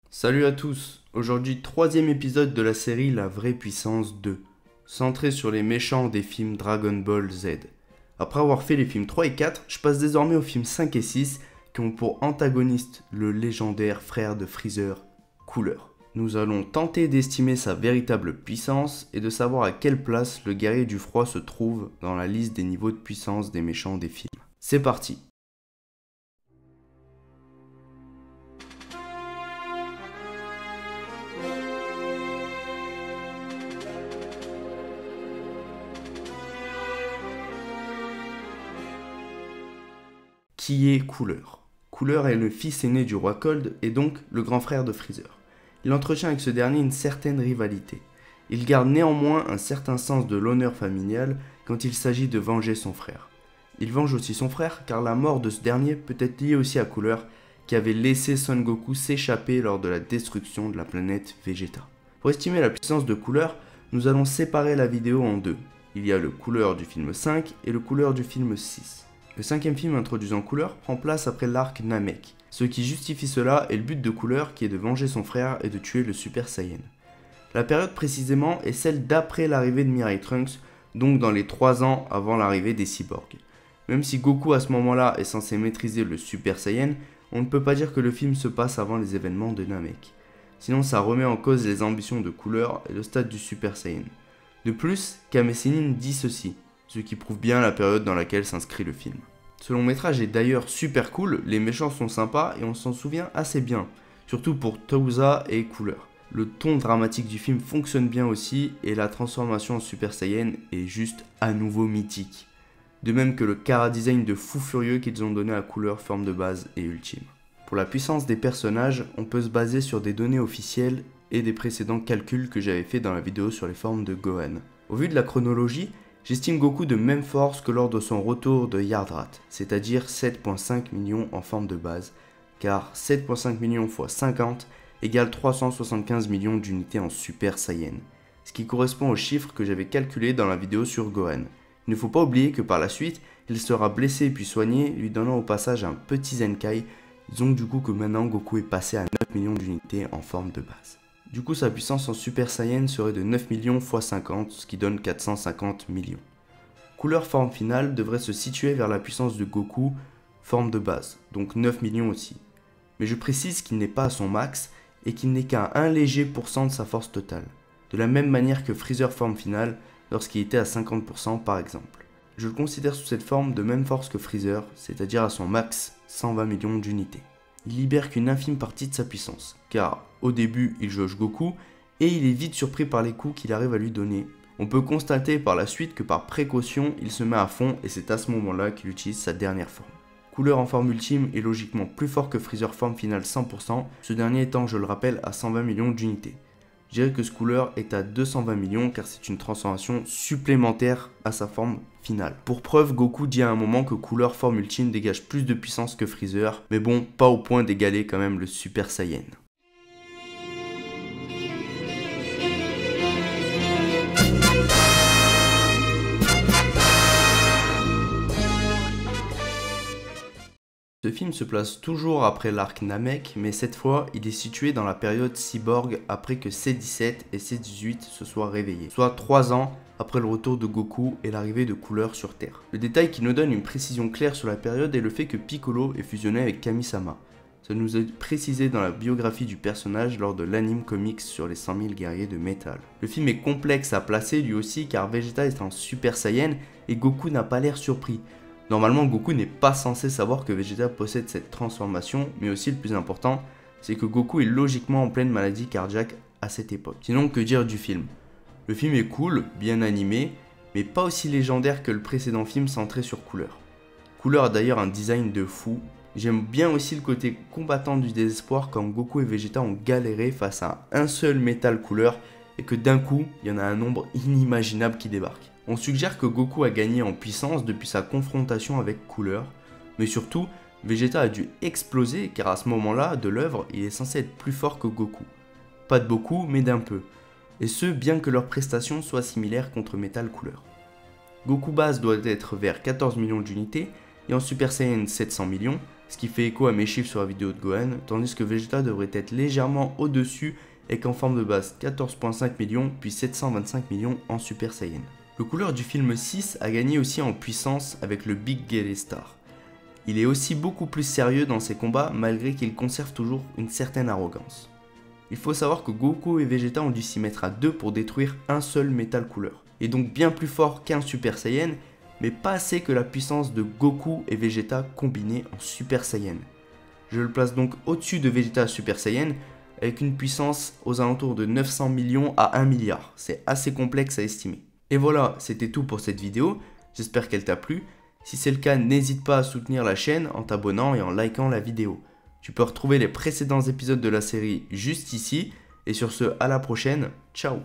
Salut à tous, aujourd'hui troisième épisode de la série La Vraie Puissance 2, centré sur les méchants des films Dragon Ball Z. Après avoir fait les films 3 et 4, je passe désormais aux films 5 et 6 qui ont pour antagoniste le légendaire frère de Freezer, Cooler. Nous allons tenter d'estimer sa véritable puissance et de savoir à quelle place le guerrier du froid se trouve dans la liste des niveaux de puissance des méchants des films. C'est parti! Qui est Cooler? Cooler est le fils aîné du roi Cold et donc le grand frère de Freezer. Il entretient avec ce dernier une certaine rivalité. Il garde néanmoins un certain sens de l'honneur familial quand il s'agit de venger son frère. Il venge aussi son frère car la mort de ce dernier peut être liée aussi à Cooler qui avait laissé Son Goku s'échapper lors de la destruction de la planète Vegeta. Pour estimer la puissance de Cooler, nous allons séparer la vidéo en deux. Il y a le Cooler du film 5 et le Cooler du film 6. Le cinquième film introduisant Cooler prend place après l'arc Namek. Ce qui justifie cela est le but de Cooler qui est de venger son frère et de tuer le Super Saiyan. La période précisément est celle d'après l'arrivée de Mirai Trunks, donc dans les 3 ans avant l'arrivée des cyborgs. Même si Goku à ce moment-là est censé maîtriser le Super Saiyan, on ne peut pas dire que le film se passe avant les événements de Namek. Sinon ça remet en cause les ambitions de Cooler et le stade du Super Saiyan. De plus, Kame Sennin dit ceci, ce qui prouve bien la période dans laquelle s'inscrit le film. Ce long métrage est d'ailleurs super cool, les méchants sont sympas et on s'en souvient assez bien, surtout pour Tauza et Cooler. Le ton dramatique du film fonctionne bien aussi et la transformation en Super Saiyan est juste à nouveau mythique. De même que le chara-design de fou furieux qu'ils ont donné à Cooler forme de base et ultime. Pour la puissance des personnages, on peut se baser sur des données officielles et des précédents calculs que j'avais fait dans la vidéo sur les formes de Gohan. Au vu de la chronologie, j'estime Goku de même force que lors de son retour de Yardrat, c'est-à-dire 7.5 millions en forme de base, car 7.5 millions x 50 égale 375 millions d'unités en Super Saiyan, ce qui correspond au chiffre que j'avais calculé dans la vidéo sur Gohan. Il ne faut pas oublier que par la suite, il sera blessé puis soigné, lui donnant au passage un petit Zenkai, disons du coup que maintenant Goku est passé à 9 millions d'unités en forme de base. Du coup, sa puissance en Super Saiyan serait de 9 millions x 50, ce qui donne 450 millions. Cooler forme finale devrait se situer vers la puissance de Goku, forme de base, donc 9 millions aussi. Mais je précise qu'il n'est pas à son max et qu'il n'est qu'à un léger pourcent de sa force totale, de la même manière que Freezer forme finale lorsqu'il était à 50% par exemple. Je le considère sous cette forme de même force que Freezer, c'est-à-dire à son max 120 millions d'unités. Il libère qu'une infime partie de sa puissance, car au début il jauge Goku et il est vite surpris par les coups qu'il arrive à lui donner. On peut constater par la suite que par précaution il se met à fond et c'est à ce moment-là qu'il utilise sa dernière forme. Cooler en forme ultime est logiquement plus fort que Freezer forme finale 100%, ce dernier étant, je le rappelle, à 120 millions d'unités. Je dirais que ce Cooler est à 220 millions car c'est une transformation supplémentaire à sa forme finale. Pour preuve, Goku dit à un moment que Cooler forme ultime dégage plus de puissance que Freezer, mais bon, pas au point d'égaler quand même le Super Saiyan. Ce film se place toujours après l'arc Namek, mais cette fois, il est situé dans la période cyborg après que C-17 et C-18 se soient réveillés, soit 3 ans après le retour de Goku et l'arrivée de Cooler sur Terre. Le détail qui nous donne une précision claire sur la période est le fait que Piccolo est fusionné avec Kami-sama. Ça nous est précisé dans la biographie du personnage lors de l'anime comics sur les 100 000 guerriers de métal. Le film est complexe à placer lui aussi car Vegeta est en Super Saiyan et Goku n'a pas l'air surpris. Normalement, Goku n'est pas censé savoir que Vegeta possède cette transformation, mais aussi le plus important, c'est que Goku est logiquement en pleine maladie cardiaque à cette époque. Sinon, que dire du film? Le film est cool, bien animé, mais pas aussi légendaire que le précédent film centré sur Cooler. Cooler a d'ailleurs un design de fou. J'aime bien aussi le côté combattant du désespoir quand Goku et Vegeta ont galéré face à un seul métal Cooler et que d'un coup, il y en a un nombre inimaginable qui débarque. On suggère que Goku a gagné en puissance depuis sa confrontation avec Cooler, mais surtout, Vegeta a dû exploser car à ce moment-là de l'œuvre, il est censé être plus fort que Goku. Pas de beaucoup, mais d'un peu. Et ce, bien que leurs prestations soient similaires contre Metal Cooler. Goku base doit être vers 14 millions d'unités, et en Super Saiyan 700 millions, ce qui fait écho à mes chiffres sur la vidéo de Gohan, tandis que Vegeta devrait être légèrement au-dessus et qu'en forme de base 14,5 millions puis 725 millions en Super Saiyan. Le couleur du film 6 a gagné aussi en puissance avec le Big Gale Star. Il est aussi beaucoup plus sérieux dans ses combats malgré qu'il conserve toujours une certaine arrogance. Il faut savoir que Goku et Vegeta ont dû s'y mettre à deux pour détruire un seul métal couleur, et donc bien plus fort qu'un Super Saiyan, mais pas assez que la puissance de Goku et Vegeta combinés en Super Saiyan. Je le place donc au-dessus de Vegeta Super Saiyan, avec une puissance aux alentours de 900 millions à 1 milliard, c'est assez complexe à estimer. Et voilà, c'était tout pour cette vidéo, j'espère qu'elle t'a plu. Si c'est le cas, n'hésite pas à soutenir la chaîne en t'abonnant et en likant la vidéo. Tu peux retrouver les précédents épisodes de la série juste ici, et sur ce, à la prochaine, ciao.